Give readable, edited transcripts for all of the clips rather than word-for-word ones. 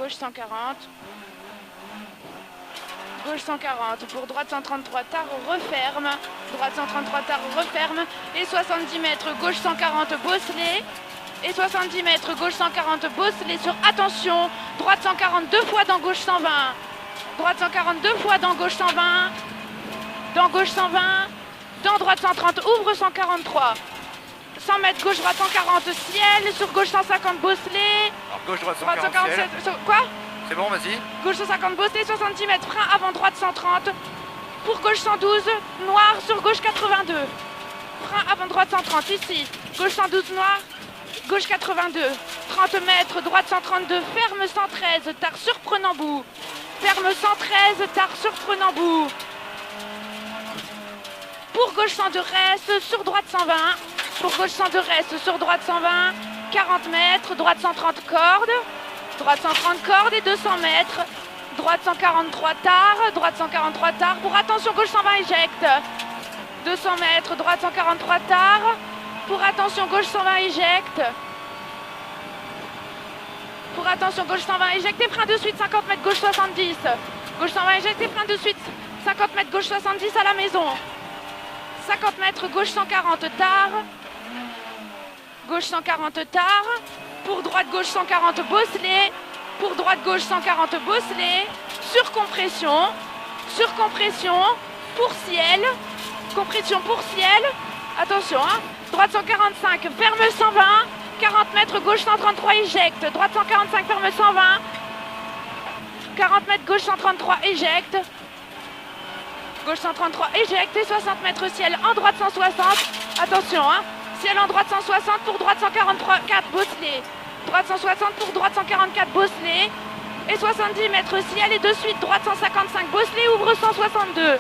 gauche 140. Gauche 140, pour droite 133, tard, referme. Droite 133, tard, referme. Et 70 mètres, gauche 140, bosselet. Et 70 mètres, gauche 140, bosselet sur attention. Droite 140, deux fois dans gauche 120. Droite 140, deux fois dans gauche 120. Dans gauche 120. Dans droite 130, ouvre 143. 100 mètres, gauche droite 140, ciel. Sur gauche 150, bosselet. Alors gauche droite Droite 147. Quoi? C'est bon, vas-y. Gauche 150, bosselet, 70 mètres, frein avant droite 130. Pour gauche 112, noir sur gauche 82. Frein avant droite 130, ici. Gauche 112, noir. Gauche 82. 30 mètres, droite 132, ferme 113, tard surprenant bout. Ferme 113, tard surprenant bout. Pour gauche 102, reste, sur droite 120. Pour gauche 102, reste, sur droite 120. 40 mètres, droite 130, corde. Droite 130 corde et 200 mètres. Droite 143 tard, droite 143 tard. Pour attention, gauche 120 éjecte. 200 mètres, droite 143 tard. Pour attention, gauche 120 éjecte. Pour attention, gauche 120 éjecte et frein de suite, 50 mètres, gauche 70. Gauche 120 éjecte et frein de suite, 50 mètres, gauche 70 à la maison. 50 mètres, gauche 140 tard. Gauche 140 tard. Pour droite gauche 140 bosselet. Pour droite gauche 140 bosselet. Sur compression. Sur compression. Pour ciel. Compression pour ciel. Attention, hein. Droite 145, ferme 120. 40 mètres, gauche 133, éjecte. Droite 145, ferme 120. 40 mètres, gauche 133, éjecte. Gauche 133, éjecte. Et 60 mètres, ciel en droite 160. Attention, hein. Ciel en droite 160 pour droite 143, 4 bosselet. Droite 160 pour droite 144 bosselet. Et 70 mètres ciel et de suite droite 155 bosselet, ouvre 162.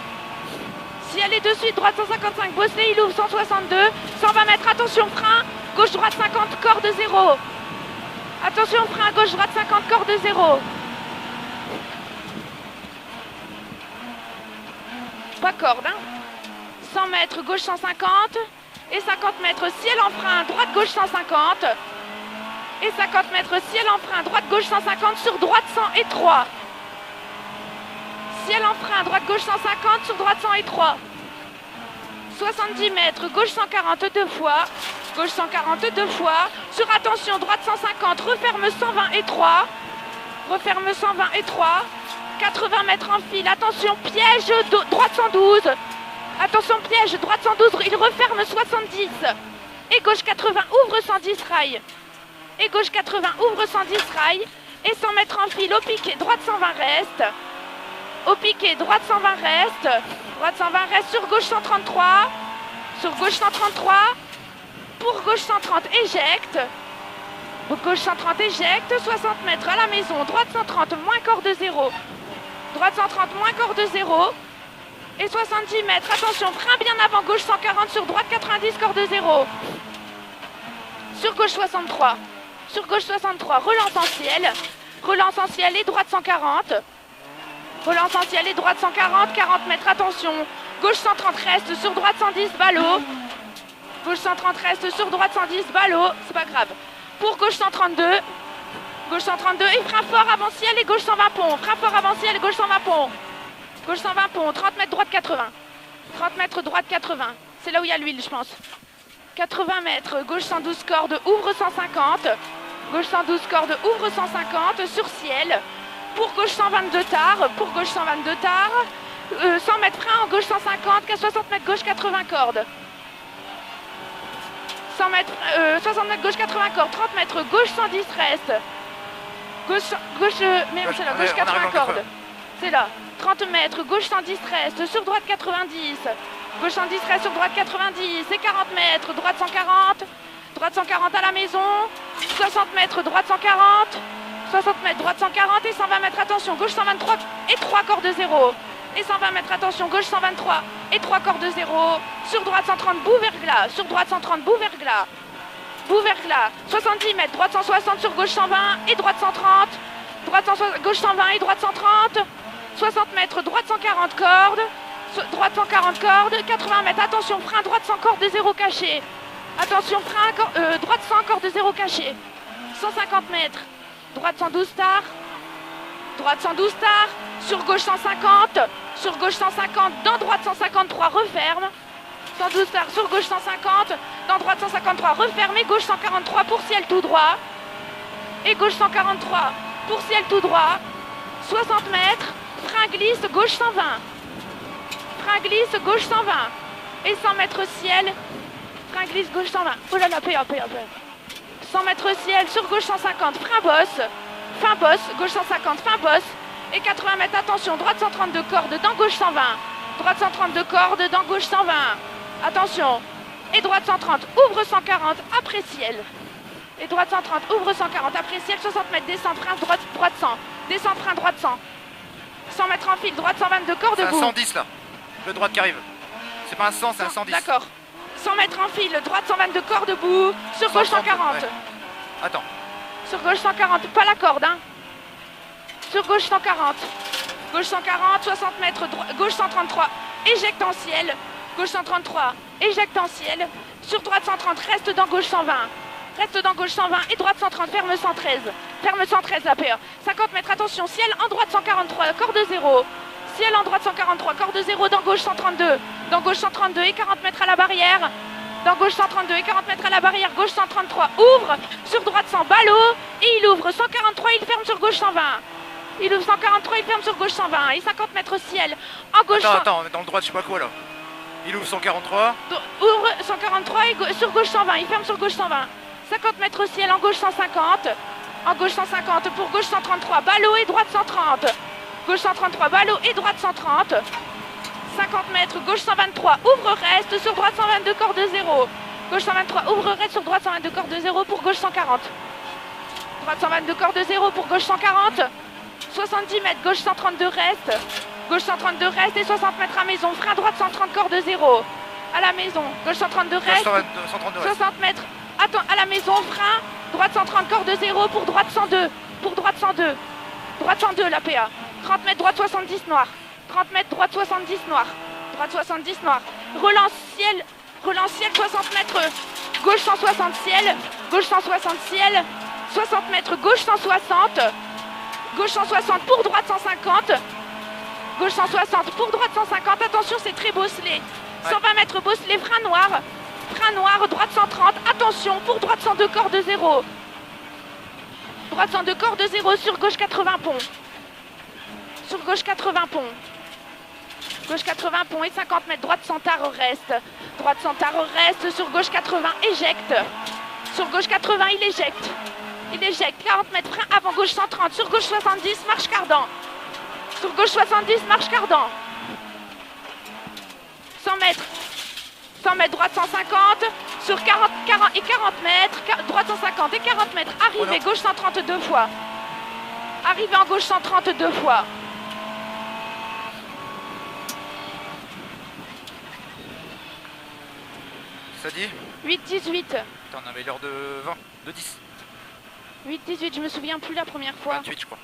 Ciel et de suite droite 155 bosselet, il ouvre 162. 120 mètres, attention frein. Gauche droite 50, corde 0. Attention frein, gauche droite 50, corde 0. Pas corde, hein. 100 mètres, gauche 150. Et 50 mètres, ciel en frein, droite-gauche 150. Et 50 mètres, ciel en frein, droite-gauche 150, sur droite 103. Ciel en frein, droite-gauche 150, sur droite 103. 70 mètres, gauche 140 deux fois. Gauche 140 deux fois. Sur attention, droite 150, referme 120 et 3. Referme 120 et 3. 80 mètres en file, attention, piège, droite 112. Attention piège, droite 112, il referme 70. Et gauche 80, ouvre 110 rail. Et gauche 80, ouvre 110 rail. Et 100 mètres en file, au piqué, droite 120 reste. Au piqué, droite 120 reste. Droite 120 reste, sur gauche 133. Sur gauche 133. Pour gauche 130, éjecte. Pour gauche 130, éjecte. 60 mètres à la maison, droite 130, moins corde 0. Droite 130, moins corde 0. Et 70 mètres, attention, frein bien avant, gauche 140, sur droite 90, corde 0. Sur gauche 63. Sur gauche 63, relance en ciel. Relance en ciel et droite 140. Relance en ciel et droite 140, 40 mètres, attention. Gauche 130 reste, sur droite 110, ballot. Gauche 130 reste, sur droite 110, ballot. C'est pas grave. Pour gauche 132. Gauche 132 et frein fort avant ciel et gauche 120 pont. Frein fort avant ciel et gauche 120 pont. Gauche 120 pont, 30 mètres droite 80. 30 mètres droite 80. C'est là où il y a l'huile, je pense. 80 mètres, gauche 112 cordes, ouvre 150. Gauche 112 cordes, ouvre 150 sur ciel. Pour gauche 122 tard. Pour gauche 122 tard. 100 mètres frein en gauche 150. 60 mètres gauche 80 cordes. 100 mètres, 60 mètres gauche 80 cordes. 30 mètres gauche 110 reste. Gauche, merde, c'est là, gauche 80 cordes. C'est là. 30 mètres, gauche 110 reste, sur droite 90. Gauche 110 reste, sur droite 90. Et 40 mètres, droite 140. Droite 140 à la maison. 60 mètres, droite 140. 60 mètres, droite 140 et 120 mètres, attention, gauche 123 et 3 cordes 0. Et 120 mètres, attention, gauche 123 et 3 cordes 0. Sur droite 130, bout verglas. Sur droite 130, bout verglas. Bout verglas. 70 mètres, droite 160 sur gauche 120 et droite 130. Droite 160, gauche 120 et droite 130. 60 mètres, droite 140 cordes. Droite 140 cordes. 80 mètres, attention, frein, droite 100 cordes 0 caché. Attention, frein, droite 100 cordes 0 caché. 150 mètres. Droite 112 tard. droite 112 tard, sur gauche 150, sur gauche 150, dans droite 153, referme. 112 tard, sur gauche 150, dans droite 153, referme et gauche 143 pour ciel tout droit. Et gauche 143 pour ciel tout droit. 60 mètres, frein glisse, gauche 120. Frein glisse, gauche 120. Et 100 mètres ciel, frein glisse, gauche 120. Oh là là, paix. 100 mètres ciel, sur gauche 150, frein bosse. Fin bosse, gauche 150, fin bosse. Et 80 mètres, attention, droite 132 cordes, dans gauche 120. Droite 132 cordes, dans gauche 120. Attention. Et droite 130, ouvre 140, après ciel. Et droite 130, ouvre 140, après ciel, 60 mètres, descend, frein, droite 100. Descend, frein, droite 100. 100 mètres en file, droite 122 cordes, c'est debout. un 110 là, le droite qui arrive. C'est pas un 100, c'est un 110. D'accord. 100 mètres en file, droite 122 cordes, debout. Sur gauche 140. Ouais. Attends. Sur gauche 140, pas la corde, hein. Sur gauche 140. Gauche 140, 60 mètres, gauche 133, éjecte en ciel. Gauche 133, éjecte en ciel. Sur droite 130, reste dans gauche 120. Reste dans gauche 120 et droite 130, ferme 113. Ferme 113 la PA. 50 mètres, attention, ciel en droite 143, corde 0. Ciel en droite 143, corde 0, dans gauche 132. Dans gauche 132 et 40 mètres à la barrière. Dans gauche 132 et 40 mètres à la barrière, gauche 133, ouvre. Sur droite 100, ballot. Et il ouvre 143, il ferme sur gauche 120. Il ouvre 143, il ferme sur gauche 120. Et 50 mètres ciel. En gauche Attends, dans le droit, je sais pas quoi là. Il ouvre 143. Ouvre 143 et sur gauche 120, il ferme sur gauche 120. 50 mètres ciel, en gauche 150. En gauche 150 pour gauche 133, ballot et droite 130. Gauche 133, ballot et droite 130. 50 mètres, gauche 123, ouvre reste, sur droite 122, corde 0. Gauche 123, ouvre reste, sur droite 122, corde 0 pour gauche 140. Droite 122, corde 0 pour gauche 140. 70 mètres, gauche 132 reste. Gauche 132 reste et 60 mètres à maison. Frein droite 130, corde 0. À la maison, gauche 132 reste. 60 mètres, attends, à la maison, frein. Droite 130, corde 0 pour droite 102. Pour droite 102. Droite 102 la PA. 30 mètres, droite 70 noir. 30 mètres, droite 70 noir. Droite 70 noir. Relance ciel, 60 mètres. Gauche 160 ciel. Gauche 160 ciel. 60 mètres, gauche 160. Gauche 160 pour droite 150. Gauche 160 pour droite 150. Attention, c'est très bosselé. 120 mètres bosselé, frein noir. Frein noir, droite 130. Attention, pour droite 102, corde 0. Droite 102, corde 0 sur gauche 80 pont. Sur gauche 80 pont. Gauche 80 pont et 50 mètres. Droite 100 tard reste. Droite 100 tard reste. Sur gauche 80, éjecte. Sur gauche 80, il éjecte. Il éjecte. 40 mètres, frein avant gauche 130. Sur gauche 70, marche cardan. Sur gauche 70, marche cardan. 100 mètres. 100 mètres, droite 150. Sur 40 mètres. Droite 150 et 40 mètres. Arrivée gauche 130 deux fois. Arrivée en gauche 130 deux fois. Ça dit 8-18. On avait l'heure de 20, de 10. 8-18, je me souviens plus la première fois. 28 je crois.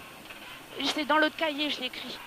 C'est dans l'autre cahier, je l'ai écrit.